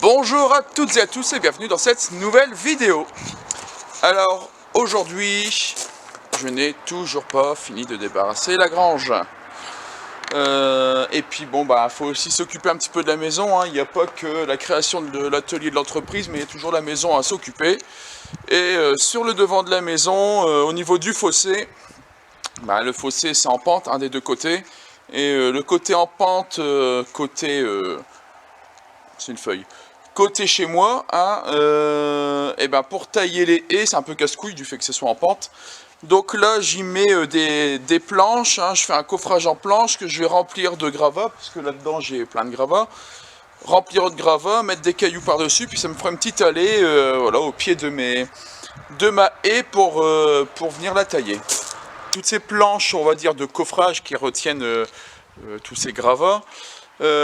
Bonjour à toutes et à tous et bienvenue dans cette nouvelle vidéo. Alors aujourd'hui, je n'ai toujours pas fini de débarrasser la grange. Et puis bon bah faut aussi s'occuper un petit peu de la maison, hein. Il n'y a pas que la création de l'atelier de l'entreprise, mais il y a toujours la maison à s'occuper. Et sur le devant de la maison, au niveau du fossé, bah, le fossé c'est en pente, un des deux côtés. Et le côté en pente, c'est une feuille. Côté chez moi, hein, et ben pour tailler les haies, c'est un peu casse-couille du fait que ce soit en pente. Donc là, j'y mets des planches, hein, je fais un coffrage en planches que je vais remplir de gravats, parce que là-dedans j'ai plein de gravats. Remplir de gravats, mettre des cailloux par-dessus, puis ça me fera une petite allée voilà, au pied de ma haie pour venir la tailler. Toutes ces planches, on va dire, de coffrage qui retiennent tous ces gravats,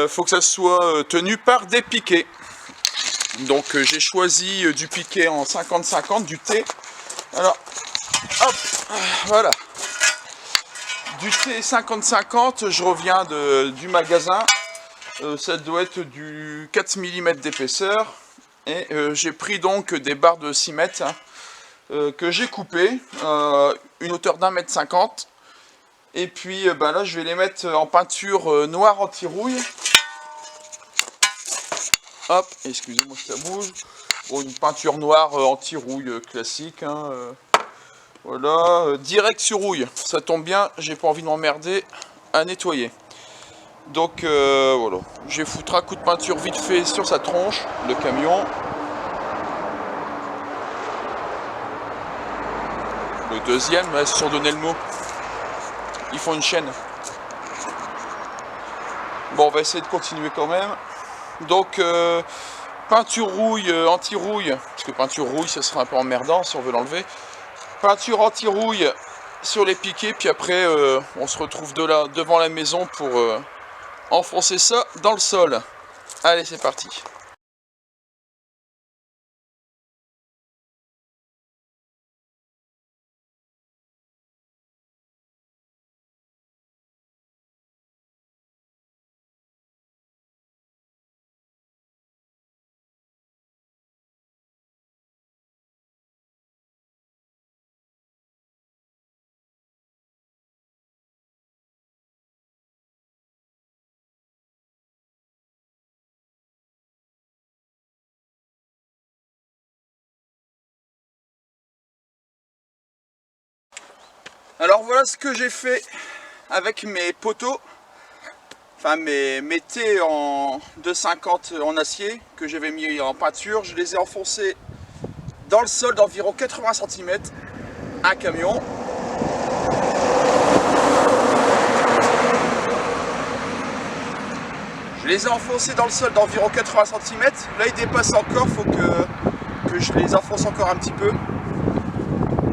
faut que ça soit tenu par des piquets. Donc j'ai choisi du piquet en 50-50, du T. Alors, hop, voilà. Du T 50-50, je reviens du magasin. Ça doit être du 4 mm d'épaisseur. Et j'ai pris donc des barres de 6 mètres que j'ai coupées, une hauteur d'1,50 m. Et puis là, je vais les mettre en peinture noire anti-rouille. Hop, excusez-moi que ça bouge. Bon, une peinture noire anti-rouille classique. Hein, voilà, direct sur rouille. Ça tombe bien, j'ai pas envie de m'emmerder à nettoyer. Donc voilà, je vais foutre un coup de peinture vite fait sur sa tronche, le camion. Le deuxième, là, ils se sont donné le mot. Ils font une chaîne. Bon, on va essayer de continuer quand même. Donc, peinture rouille, anti-rouille, parce que peinture rouille, ça sera un peu emmerdant si on veut l'enlever. Peinture anti-rouille sur les piquets, puis après, on se retrouve devant la maison pour enfoncer ça dans le sol. Allez, c'est parti. Alors voilà ce que j'ai fait avec mes poteaux, enfin mes T en 2,50 en acier que j'avais mis en peinture. Je les ai enfoncés dans le sol d'environ 80 cm, un camion. Je les ai enfoncés dans le sol d'environ 80 cm. Là ils dépassent encore, il faut que je les enfonce encore un petit peu.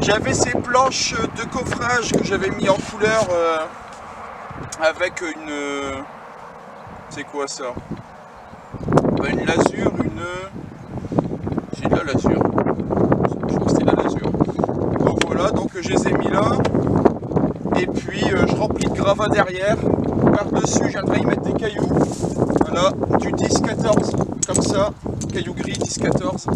J'avais ces planches de coffrage que j'avais mis en couleur avec une... c'est quoi ça? Une lasure, j'ai de la lasure. Je crois que c'était la lasure. Donc voilà, donc je les ai mis là. Et puis je remplis de gravats derrière. Par-dessus, je viendrai y mettre des cailloux. Voilà, du 10-14, comme ça. Cailloux gris 10-14.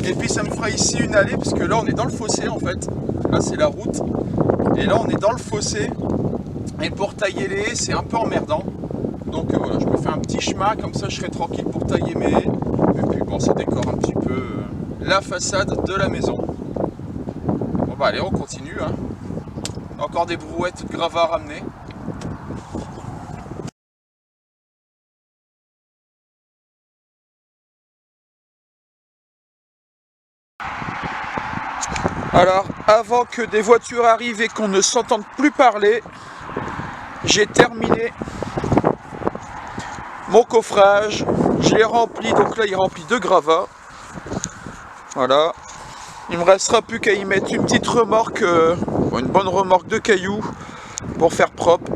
Et puis ça me fera ici une allée, parce que là on est dans le fossé en fait. Là c'est la route. Et là on est dans le fossé. Et pour tailler les haies, c'est un peu emmerdant. Donc voilà, je me fais un petit chemin, comme ça je serai tranquille pour tailler mes haies. Et puis bon, ça décore un petit peu la façade de la maison. Bon bah allez, on continue. Hein. Encore des brouettes de gravats à ramener. Alors, avant que des voitures arrivent et qu'on ne s'entende plus parler, j'ai terminé mon coffrage. Je l'ai rempli, donc là il est rempli de gravats. Voilà. Il me restera plus qu'à y mettre une petite remorque, une bonne remorque de cailloux pour faire propre.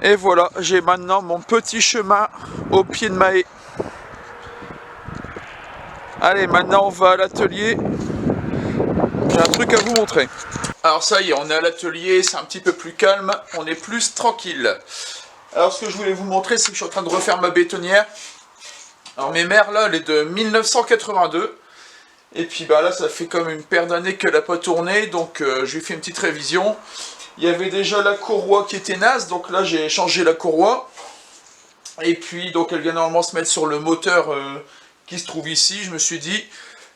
Et voilà, j'ai maintenant mon petit chemin au pied de ma haie. Allez, maintenant on va à l'atelier. J'ai un truc à vous montrer. Alors ça y est, on est à l'atelier, c'est un petit peu plus calme, on est plus tranquille. Alors ce que je voulais vous montrer, c'est que je suis en train de refaire ma bétonnière. Alors mes mères là, elle est de 1982. Et puis bah là, ça fait comme une paire d'années qu'elle n'a pas tourné, donc je lui ai fait une petite révision. Il y avait déjà la courroie qui était naze, donc là j'ai changé la courroie. Et puis donc elle vient normalement se mettre sur le moteur qui se trouve ici. Je me suis dit,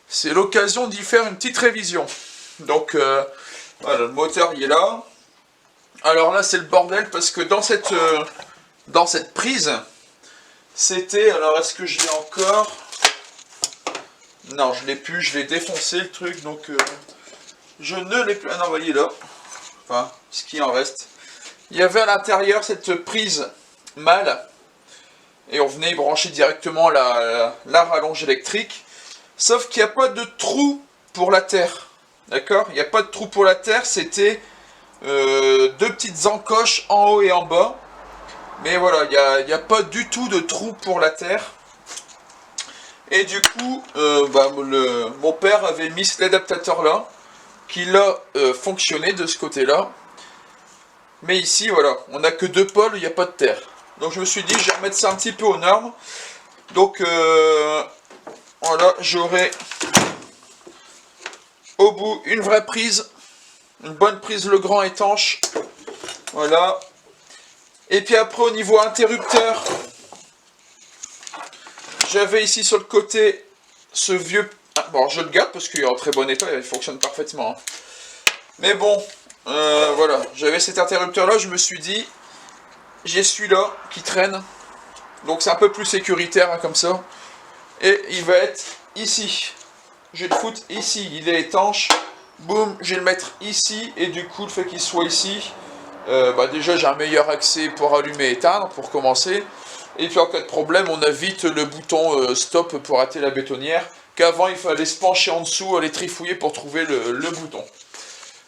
c'est l'occasion d'y faire une petite révision. Donc voilà, le moteur il est là. Alors là c'est le bordel parce que dans cette prise, c'était, alors est-ce que je l'ai encore? Non, je l'ai plus, je l'ai défoncé le truc, donc je ne l'ai plus. Ah non, voyez là, enfin, ce qui en reste. Il y avait à l'intérieur cette prise mâle, et on venait y brancher directement la rallonge électrique, sauf qu'il n'y a pas de trou pour la terre, d'accord? Il n'y a pas de trou pour la terre, c'était deux petites encoches en haut et en bas, mais voilà, il n'y a pas du tout de trou pour la terre. Et du coup, mon père avait mis cet adaptateur là, qui l'a fonctionné de ce côté là. Mais ici, voilà, on n'a que deux pôles, il n'y a pas de terre. Donc je me suis dit, je vais remettre ça un petit peu aux normes. Donc voilà, j'aurai au bout une vraie prise, une bonne prise Legrand étanche. Voilà. Et puis après au niveau interrupteur, j'avais ici sur le côté ce vieux... Ah, bon, je le garde parce qu'il est en très bon état, il fonctionne parfaitement. Hein. Mais bon, voilà, j'avais cet interrupteur là, je me suis dit, j'ai celui-là qui traîne, donc c'est un peu plus sécuritaire hein, comme ça. Et il va être ici. Je vais le foutre ici, il est étanche. Boum, je vais le mettre ici, et du coup le fait qu'il soit ici, déjà j'ai un meilleur accès pour allumer et éteindre, pour commencer. Et puis en cas de problème, on a vite le bouton stop pour arrêter la bétonnière, qu'avant il fallait se pencher en dessous, aller trifouiller pour trouver le bouton.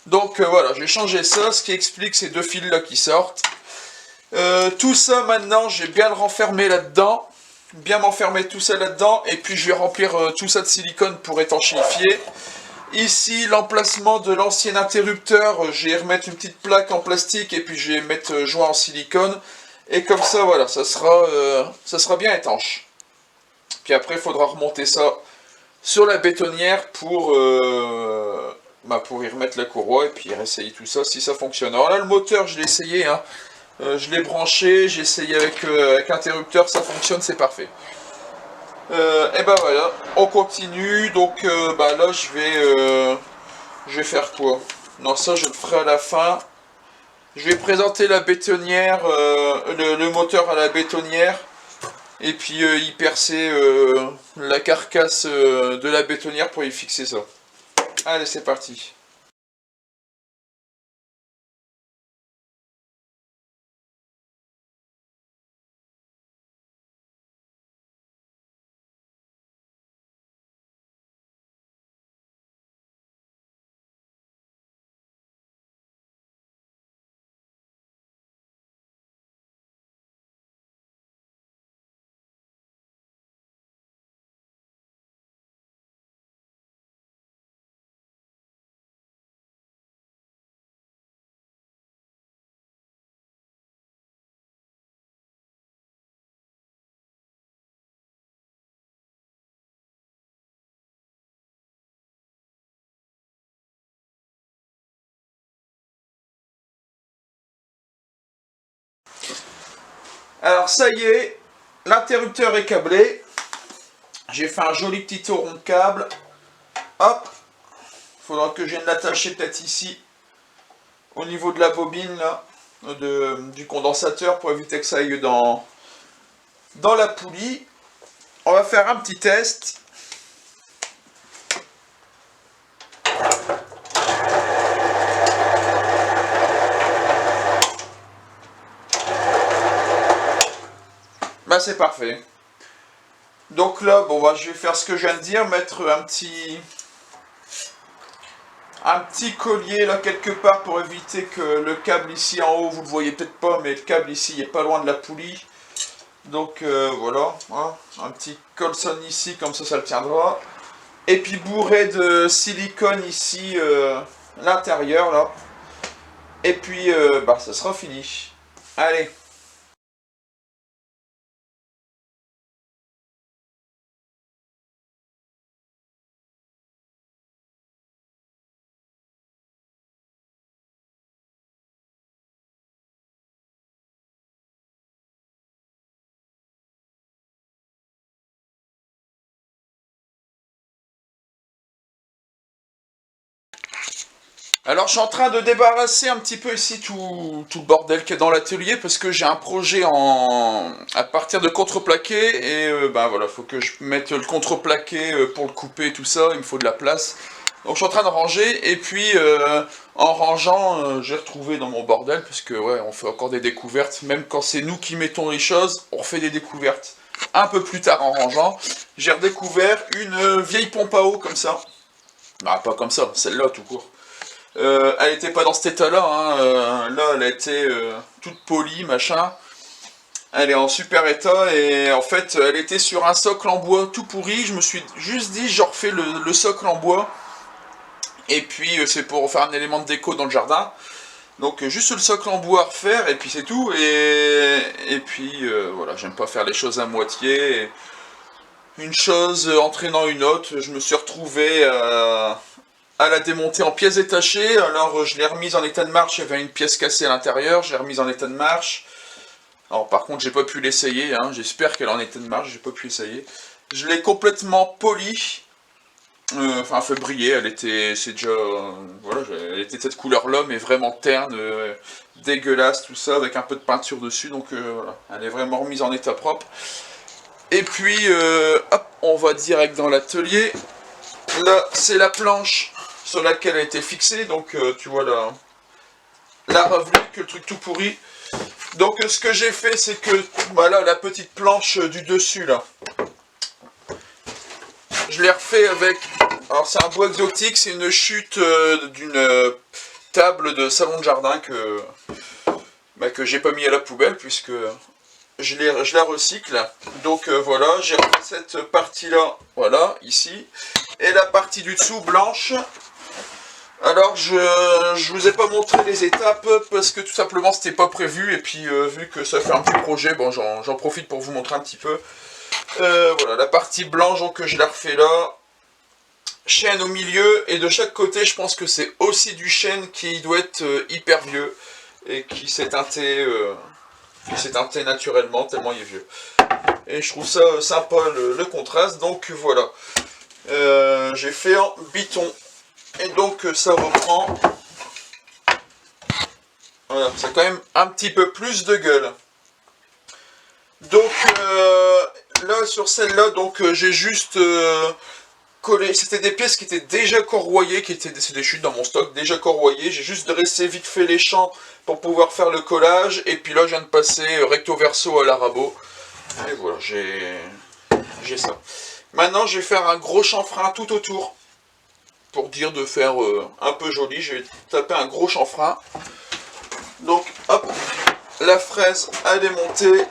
Donc voilà, j'ai changé ça, ce qui explique ces deux fils là qui sortent. Tout ça maintenant, je vais bien le renfermer là-dedans, bien m'enfermer tout ça là-dedans, et puis je vais remplir tout ça de silicone pour étanchéifier. Ici, l'emplacement de l'ancien interrupteur, je vais remettre une petite plaque en plastique et puis je vais mettre joint en silicone. Et comme ça, voilà, ça sera bien étanche. Puis après, il faudra remonter ça sur la bétonnière pour y remettre la courroie et puis réessayer tout ça si ça fonctionne. Alors là, le moteur, je l'ai essayé, hein. Je l'ai branché, j'ai essayé avec interrupteur, ça fonctionne, c'est parfait. Et ben voilà, on continue, donc là je vais faire quoi? Non, ça je le ferai à la fin. Je vais présenter la bétonnière, le moteur à la bétonnière, et puis y percer la carcasse de la bétonnière pour y fixer ça. Allez, c'est parti. Alors ça y est, l'interrupteur est câblé. J'ai fait un joli petit rond de câble. Hop, faudra que je vienne l'attacher peut-être ici, au niveau de la bobine là, du condensateur pour éviter que ça aille dans la poulie. On va faire un petit test. Bah c'est parfait. Donc là, bon je vais faire ce que je viens de dire, mettre un petit collier là quelque part pour éviter que le câble ici en haut, vous le voyez peut-être pas, mais le câble ici est pas loin de la poulie. Donc voilà, hein, un petit colson ici, comme ça le tiendra. Et puis bourré de silicone ici, l'intérieur là. Et puis ça sera fini. Allez. Alors je suis en train de débarrasser un petit peu ici tout le bordel qu'il y a dans l'atelier parce que j'ai un projet à partir de contreplaqué et ben voilà, faut que je mette le contreplaqué pour le couper tout ça, il me faut de la place. Donc je suis en train de ranger et puis en rangeant j'ai retrouvé dans mon bordel parce que ouais on fait encore des découvertes, même quand c'est nous qui mettons les choses, on fait des découvertes. Un peu plus tard en rangeant, j'ai redécouvert une vieille pompe à eau comme ça. Bah pas comme ça, celle-là tout court. Elle était pas dans cet état-là, hein. Là elle a été toute polie, machin. Elle est en super état et en fait elle était sur un socle en bois tout pourri. Je me suis juste dit je refais le socle en bois. Et puis c'est pour faire un élément de déco dans le jardin. Donc juste le socle en bois à refaire et puis c'est tout. Et puis voilà, j'aime pas faire les choses à moitié. Et une chose entraînant une autre, je me suis retrouvé à la démonter en pièces détachées. Alors je l'ai remise en état de marche, il y avait une pièce cassée à l'intérieur, je l'ai remise en état de marche. Alors par contre j'ai pas pu l'essayer, hein. J'espère qu'elle est en état de marche, j'ai pas pu essayer. Je l'ai complètement polie, enfin fait briller, elle était, c'est déjà, voilà, elle était de cette couleur-là, mais vraiment terne, dégueulasse, tout ça, avec un peu de peinture dessus, donc voilà, elle est vraiment remise en état propre. Et puis, hop, on va direct dans l'atelier. Là, c'est la planche sur laquelle elle a été fixée, donc tu vois la revenue, que le truc tout pourri. Donc ce que j'ai fait, c'est que, voilà, la petite planche du dessus, là, je l'ai refait avec, alors c'est un bois exotique, c'est une chute d'une table de salon de jardin que j'ai pas mis à la poubelle, puisque je la recycle. Donc voilà, j'ai refait cette partie-là, voilà, ici, et la partie du dessous, blanche. Alors je vous ai pas montré les étapes parce que tout simplement c'était pas prévu et puis vu que ça fait un petit projet, bon j'en profite pour vous montrer un petit peu. Voilà, la partie blanche donc je la refais là. Chêne au milieu et de chaque côté je pense que c'est aussi du chêne qui doit être hyper vieux et qui s'est teinté naturellement tellement il est vieux. Et je trouve ça sympa le contraste, donc voilà. J'ai fait en biton. Et donc ça reprend. Voilà, c'est quand même un petit peu plus de gueule. Donc là sur celle-là, donc j'ai juste collé. C'était des pièces qui étaient déjà corroyées, c'est des chutes dans mon stock, déjà corroyées. J'ai juste dressé vite fait les champs pour pouvoir faire le collage. Et puis là je viens de passer recto verso à la rabot. Et voilà, j'ai ça. Maintenant je vais faire un gros chanfrein tout autour. Pour dire de faire un peu joli, je vais taper un gros chanfrein. Donc hop, la fraise à démonter.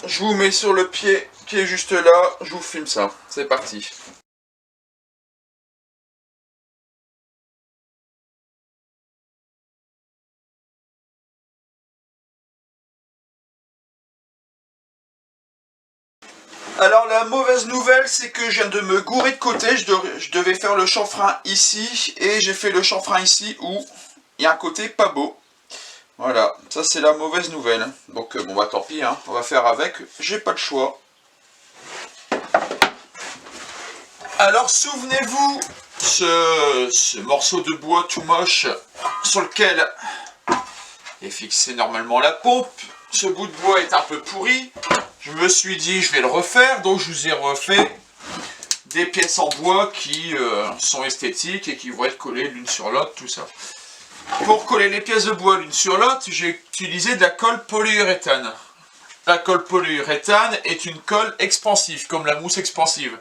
Je vous mets sur le pied qui est juste là, je vous filme ça. C'est parti. Alors la mauvaise nouvelle, c'est que je viens de me gourer de côté, je devais faire le chanfrein ici, et j'ai fait le chanfrein ici où il y a un côté pas beau. Voilà, ça c'est la mauvaise nouvelle. Donc bon bah tant pis, hein, on va faire avec, j'ai pas le choix. Alors souvenez-vous, ce morceau de bois tout moche sur lequel est fixée normalement la pompe, ce bout de bois est un peu pourri. Je me suis dit je vais le refaire, donc je vous ai refait des pièces en bois qui sont esthétiques et qui vont être collées l'une sur l'autre, tout ça. Pour coller les pièces de bois l'une sur l'autre, j'ai utilisé de la colle polyuréthane. La colle polyuréthane est une colle expansive, comme la mousse expansive.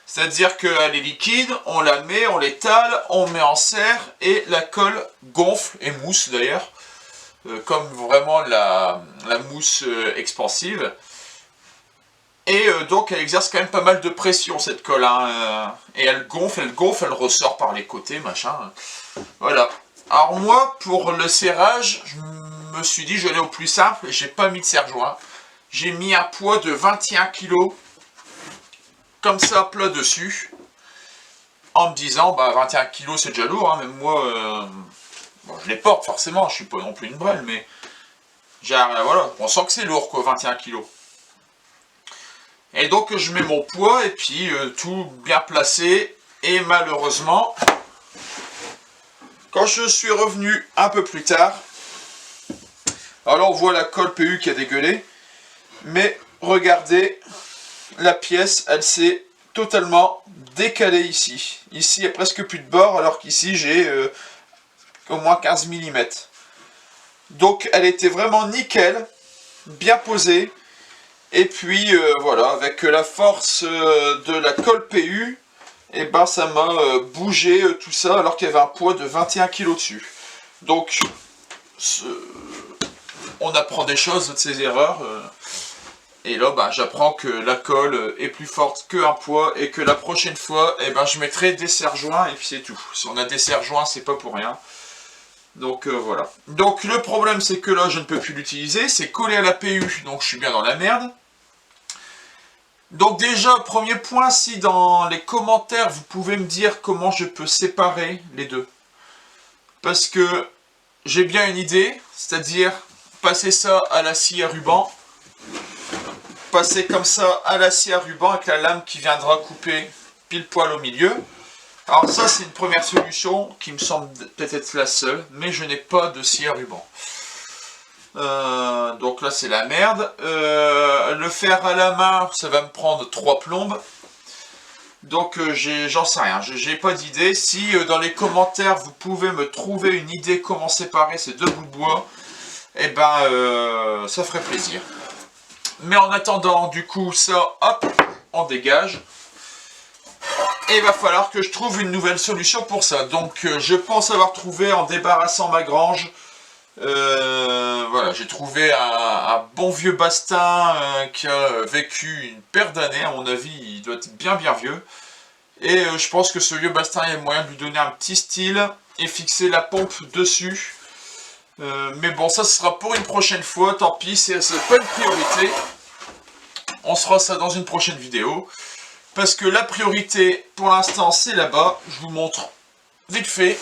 C'est-à-dire qu'elle est liquide, on la met, on l'étale, on met en serre et la colle gonfle, et mousse d'ailleurs, comme vraiment la mousse expansive. Et donc elle exerce quand même pas mal de pression cette colle, hein, et elle gonfle, elle ressort par les côtés, machin. Voilà. Alors moi, pour le serrage, je me suis dit je vais aller au plus simple, j'ai pas mis de serre-joint. J'ai mis un poids de 21 kg, comme ça, plat dessus, en me disant, bah 21 kg c'est déjà lourd, hein, même moi, bon, je les porte forcément, je suis pas non plus une brêle, mais voilà, on sent que c'est lourd quoi, 21 kg. Et donc je mets mon poids et puis tout bien placé et malheureusement Quand je suis revenu un peu plus tard, alors on voit la colle PU qui a dégueulé, mais regardez, la pièce, elle s'est totalement décalée ici. Ici, il n'y a presque plus de bord, alors qu'ici, j'ai au moins 15 mm. Donc, elle était vraiment nickel, bien posée. Et puis, voilà, avec la force de la colle PU, et ben, ça m'a bougé tout ça, alors qu'il y avait un poids de 21 kg dessus. Donc, on apprend des choses de ses erreurs. Et là, bah, j'apprends que la colle est plus forte qu'un poids et que la prochaine fois, eh ben, je mettrai des serre-joints et puis c'est tout. Si on a des serre-joints, c'est pas pour rien. Donc voilà. Donc le problème, c'est que là, je ne peux plus l'utiliser. C'est collé à la PU, donc je suis bien dans la merde. Donc déjà, premier point, si dans les commentaires, vous pouvez me dire comment je peux séparer les deux. Parce que j'ai bien une idée, c'est-à-dire passer ça à la scie à ruban. Passer comme ça à la scie à ruban avec la lame qui viendra couper pile poil au milieu. Alors ça, c'est une première solution qui me semble peut-être la seule, mais je n'ai pas de scie à ruban. Donc là, c'est la merde. Le faire à la main, ça va me prendre 3 plombes. Donc j'en sais rien, j'ai pas d'idée. Si dans les commentaires, vous pouvez me trouver une idée comment séparer ces deux bouts de bois, eh ben, ça ferait plaisir. Mais en attendant, du coup, ça, hop, on dégage. Et il va falloir que je trouve une nouvelle solution pour ça. Donc, je pense avoir trouvé, en débarrassant ma grange, voilà, j'ai trouvé un bon vieux bastin qui a vécu une paire d'années. À mon avis, il doit être bien vieux. Et je pense que ce vieux bastin, il y a moyen de lui donner un petit style et fixer la pompe dessus. Mais bon, ça ce sera pour une prochaine fois, tant pis, c'est pas une priorité. On se fera ça dans une prochaine vidéo. Parce que la priorité, pour l'instant, c'est là-bas. Je vous montre vite fait.